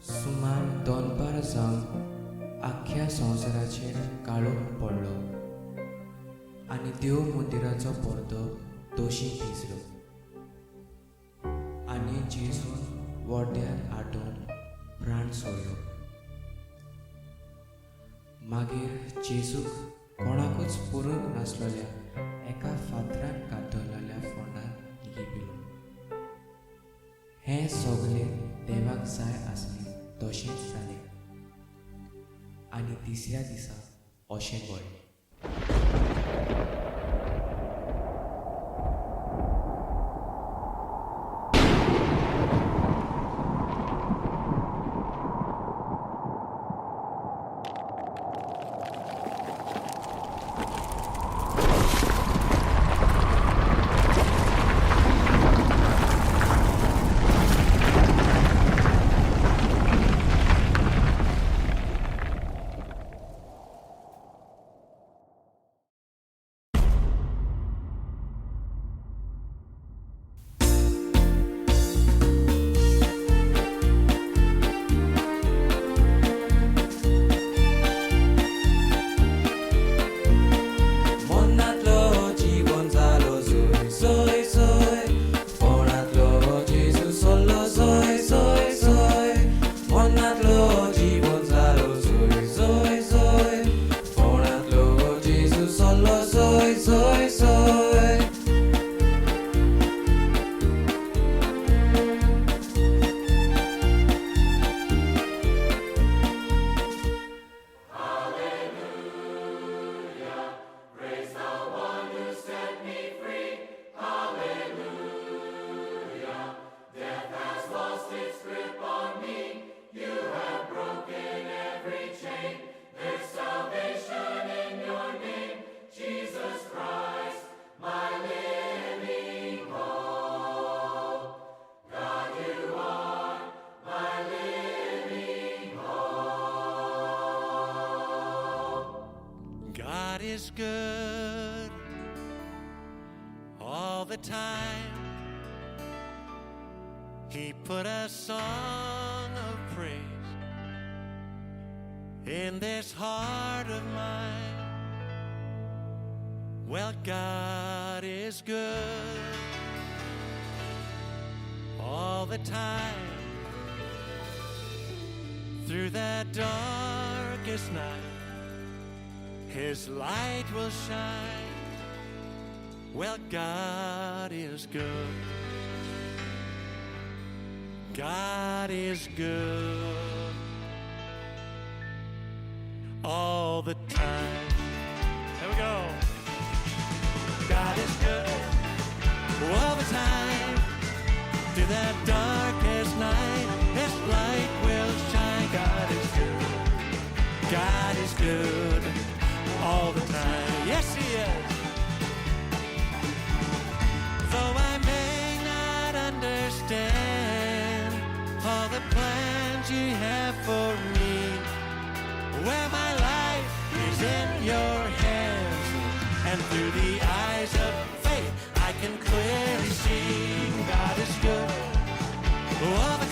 सुमार 2 जावन आख्ख्या संवसाराचेर काळोख पडलो आनी देव मंदिराचो पडदो दोशी भिजलो आनी जेजून वड्ड्यान आडून प्राण सोडलो. मागीर जेजूक कोणाकूच पुरूंक नासलेल्या एका फातरान कातरलेल्या फोंडांत लिपिलो. हें सगळें देवाक जाय आसलें तशेंच जालें आनी तिसऱ्या दिसा अशें घडलें. God is good all the time. He put a song of praise in this heart of mine. Well, God is good all the time. Through that darkest night, His light will shine. Well, God is good. God is good all the time. There we go. God is good all the time. Through that darkest night, His light will shine. God is good. God is good all the time. Yes, He is. Though I may not understand all the plans You have for me, where my life is in Your hands, and through the eyes of faith I can clearly see God is good all the